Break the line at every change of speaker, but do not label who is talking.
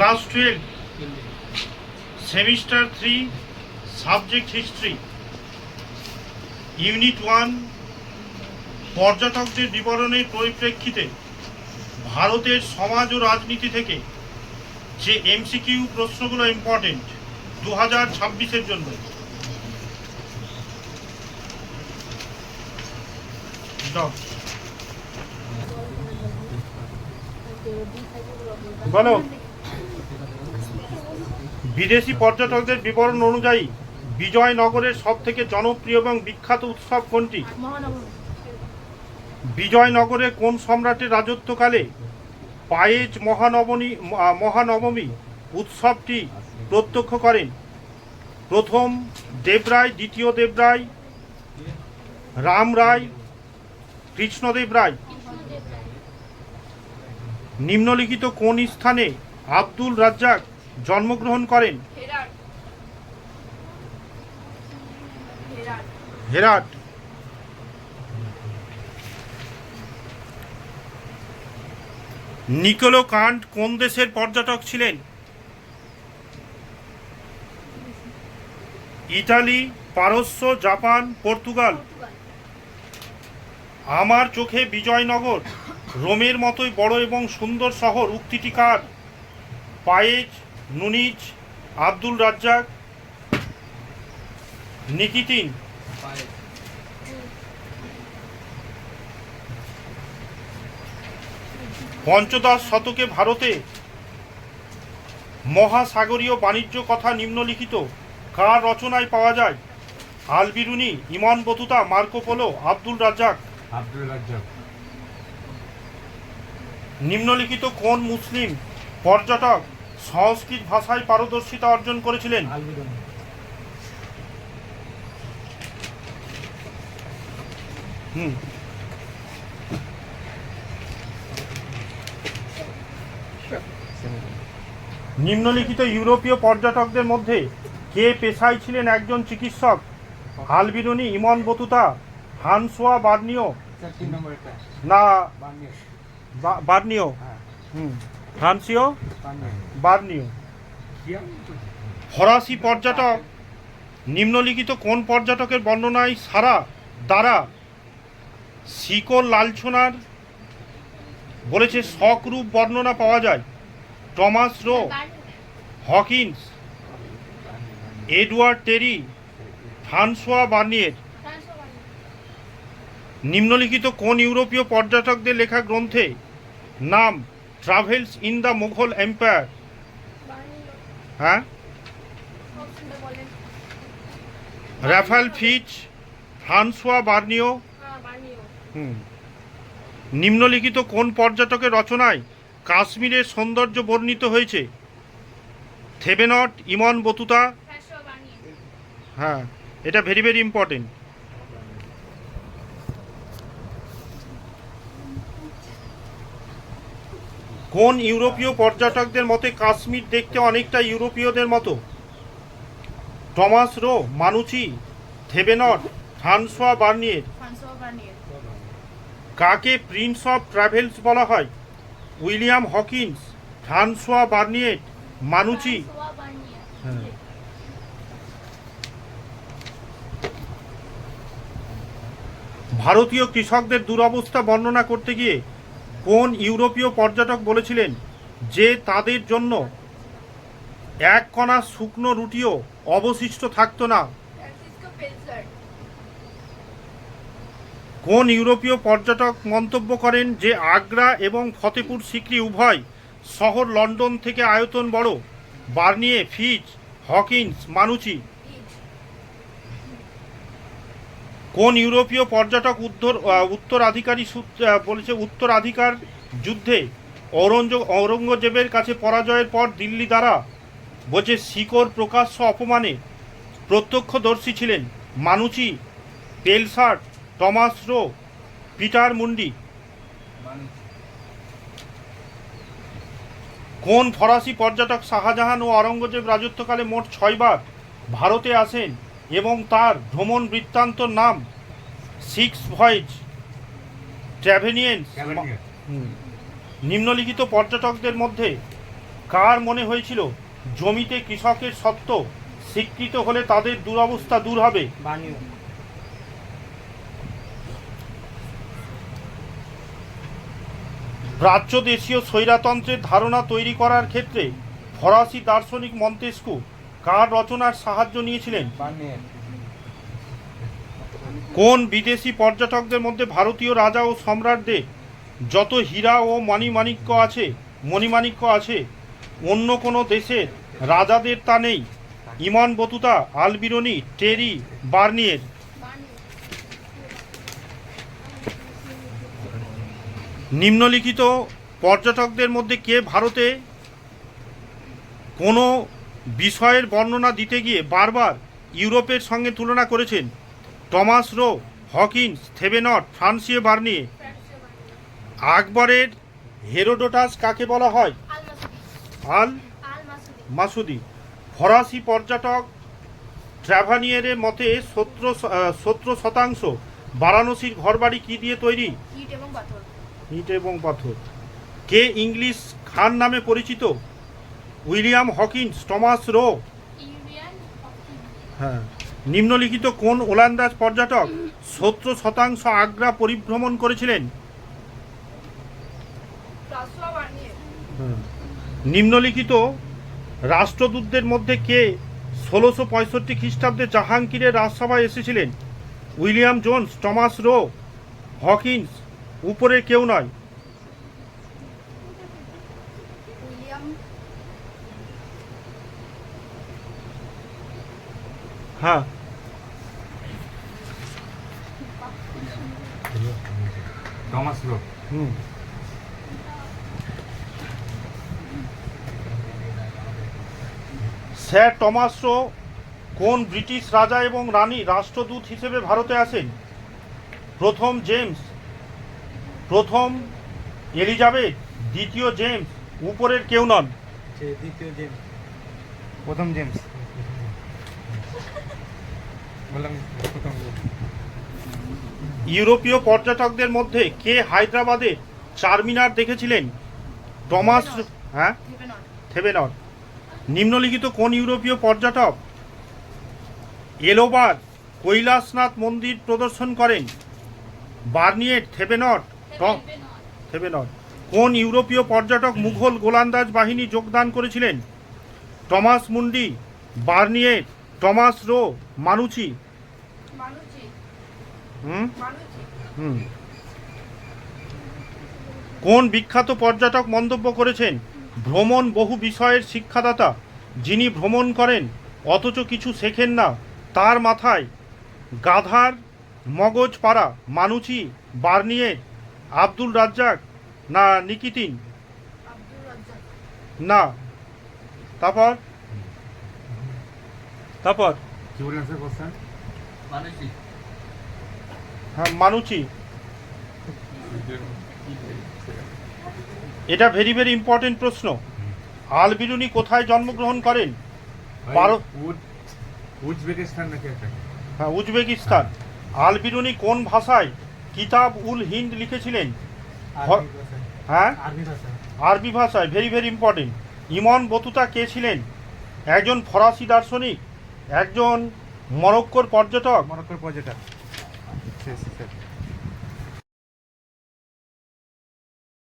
Class 12 semester 3 subject history unit 1 পর্যটকদের বিবরণের পরিপ্রেক্ষিতে ভারতের সমাজ ও রাজনীতি থেকে যে এমসিকিউ প্রশ্নগুলো ইম্পর্টেন্ট 2026-এর জন্য। বলো, বিদেশি পর্যটকদের বিবরণ অনুযায়ী বিজয়নগরের সবথেকে জনপ্রিয় এবং বিখ্যাত উৎসব কোনটি? বিজয়নগরে কোন সম্রাটের রাজত্বকালে পায়েজ মহানবমী উৎসবটি প্রত্যক্ষ করেন? প্রথম দেবরায়, দ্বিতীয় দেবরায়, রাম রায়, কৃষ্ণদেব রায়। নিম্নলিখিত কোন স্থানে আব্দুল রাজ্জাক জন্মগ্রহণ করেন? হেরাট। নিকোলো কান্ট কোন দেশের পর্যটক ছিলেন? ইতালি, পারস্য, জাপান, পর্তুগাল। আমার চোখে বিজয়নগর রোমের মতোই বড় এবং সুন্দর শহর উক্তিটি কার? Paes, Nuniz, Abdul Razzak, Nikitin. পঞ্চদশ শতকে ভারতে মহাসাগরীয় বাণিজ্য কথা নিম্নলিখিত কার রচনায় পাওয়া যায়? Al Biruni, Ibn Battuta, Marco Polo, Abdul Razzak. নিম্নলিখিত কোন মুসলিম পর্যটক সংস্কৃত ভাষায় পারদর্শিতা অর্জন করেছিলেন? নিম্নলিখিত ইউরোপীয় পর্যটকদের মধ্যে কে পেশায় ছিলেন একজন চিকিৎসক? আল বিরুনি, ইমন বতুতা, হানসোয়া বার্নিও না বার্নিও হানসিও বার্নিও। ফরাসি পর্যটক নিম্নলিখিত কোন পর্যটকের বর্ণনায় সারা দ্বারা শিকড় লালছনার বলেছে শখরূপ বর্ণনা পাওয়া যায়? টমাস রো, হকিন্স, এডওয়ার্ড টেরি, ফ্রান্সোয়া বার্নিয়ের। নিম্নলিখিত কোন ইউরোপীয় পর্যটকদের লেখা গ্রন্থে নাম travels in the Mughal empire? হ্যাঁ, রাফাল ফিচ, ফ্রান্সোয়া বার্নিও। নিম্নলিখিত কোন পর্যটকের রচনায় কাশ্মীরের সৌন্দর্য বর্ণিত হয়েছে? থেবেনট, ইমন বতুতা। হ্যাঁ, এটা ভেরি ভেরি ইম্পর্টেন্ট। কোন ইউরোপীয় পর্যটকদের মতে কাশ্মীর দেখতে অনেকটা ইউরোপীয়দের মতো? Thomas Roe, Manucci, Thevenot, Francois Bernier. কাকে প্রিন্স অফ ট্রাভেলস বলা হয়? William Hawkins, Francois Bernier, Manucci. ভারতীয় কৃষকদের দুরবস্থা বর্ণনা করতে গিয়ে কোন ইউরোপীয় পর্যটক বলেছিলেন যে তাদের জন্য এক কণা শুকনো রুটিও অবশিষ্ট থাকতো না? কোন ইউরোপীয় পর্যটক মন্তব্য করেন যে আগ্রা এবং ফতেপুর সিক্রি উভয় শহর লন্ডন থেকে আয়তন বড়? বার্নিয়ে, ফিচ, হকিন্স, মানুচি। কোন ইউরোপীয় পর্যটক উত্তরাধিকারী বলেছে উত্তরাধিকার যুদ্ধে ঔরঙ্গজেবের কাছে পরাজয়ের পর দিল্লি দ্বারা বলছে শিকড় প্রকাশ্য অপমানে প্রত্যক্ষদর্শী ছিলেন? মানুচি, পেলসার্ট, টমাস রো, পিটার মুন্ডি। কোন ফরাসি পর্যটক শাহজাহান ও আওরঙ্গজেব রাজত্বকালে মোট 6 বার ভারতে আসেন এবং তার ভ্রমণ বৃত্তান্তর নাম সিক্স ভয়েজ ট্র্যাভেলিয়েন্স? নিম্নলিখিত পর্যটকদের মধ্যে কার মনে হয়েছিল জমিতে কৃষকের সত্ত্ব স্বীকৃত হলে তাদের দুরবস্থা দূর হবে?
বানিও।
প্রাচ্য দেশীয় স্বৈরতন্ত্রের ধারণা তৈরি করার ক্ষেত্রে ফরাসি দার্শনিক মন্তেস্কু কার রচনার সাহায্য নিয়েছিলেন?
বানিয়ের।
কোন বিদেশি পর্যটকদের মধ্যে ভারতীয় রাজা ও সম্রাটদের যত হীরা ও মণিমাণিক্য আছে অন্য কোনো দেশের রাজাদের তা নেই? ইমন বতুতা, আলবিরনি, টেরি, বার্নিয়ের। নিম্নলিখিত পর্যটকদের মধ্যে কে ভারতে কোনো বিষয়ের বর্ণনা দিতে গিয়ে বারবার ইউরোপের সঙ্গে তুলনা করেছেন? Thomas Roe, Hawkins, Thevenot, Francois Bernier. আকবরের হেরোডোটাস কাকে বলা হয়? আল মাসুদি। ফরাসি পর্যটক ট্র্যাভানিয়েরের মতে 70% বারাণসীর ঘরবাড়ি কি দিয়ে তৈরি? ইট এবং পাথর। কে ইংলিশ খান নামে পরিচিত? William Hawkins, Thomas Roe. হ্যাঁ। নিম্নলিখিত কোন ওলন্দাজ পর্যটক 70% আগ্রা পরিভ্রমণ করেছিলেন? নিম্নলিখিত রাষ্ট্রদূতদের মধ্যে কে 1665 খ্রিস্টাব্দে জাহাঙ্গীরের রাজসভায় এসেছিলেন? William Jones, Thomas Roe, Hawkins. উপরের কেউ নয়। হ্যাঁ,
Thomas Roe.
Sir Thomas Roe কোন ব্রিটিশ রাজা এবং রানী রাষ্ট্রদূত হিসেবে ভারতে আসেন? প্রথম জেমস, প্রথম এলিজাবেথ, দ্বিতীয় জেমস। উপরের কেউ নন।
দ্বিতীয় জেমস। প্রথম জেমস। বললাম প্রথম জেমস।
ইউরোপীয় পর্যটকদের মধ্যে কে হায়দ্রাবাদে চারমিনার দেখেছিলেন? টমাস। হ্যাঁ, থেভেনট। নিম্নলিখিত কোন ইউরোপীয় পর্যটক এলোবার কৈলাসনাথ মন্দির প্রদর্শন করেন? বার্নিয়েট, থেভেনট। কোন ইউরোপীয় পর্যটক মুঘল গোলন্দাজ বাহিনী যোগদান করেছিলেন? টমাস মুন্ডি, বার্নিয়েট, টমাস রো, মানুচি। কোন বিখ্যাত পর্যটক মন্তব্য করেছেন ভ্রমণ বহু বিষয়ের শিক্ষাদাতা? যিনি ভ্রমণ করেন অথচ কিছু শেখেন না, তার মাথায় গাধার মগজ পাড়া। মানুচি, বার্নিয়েট, আব্দুল রাজ্জাক না নিকিতিন? না। তারপর
কি বলে আছে কোশ্চেন?
হ্যাঁ, মানুচি। এটা ভেরি ভেরি ইম্পর্টেন্ট প্রশ্ন। আল-বিরুনি কোথায় জন্মগ্রহণ করেন?
উজবেকিস্তান নাকি একটা?
হ্যাঁ, উজবেকিস্তান। আল-বিরুনি কোন ভাষায় কিতাব উল হিন্দ লিখেছিলেন? হ্যাঁ, আরবি ভাষায়। Very very important. Ibn Battuta কে ছিলেন? একজন ফরাসি দার্শনিক, একজন মরক্কোর পর্যটক।
মরক্কোর পর্যটক।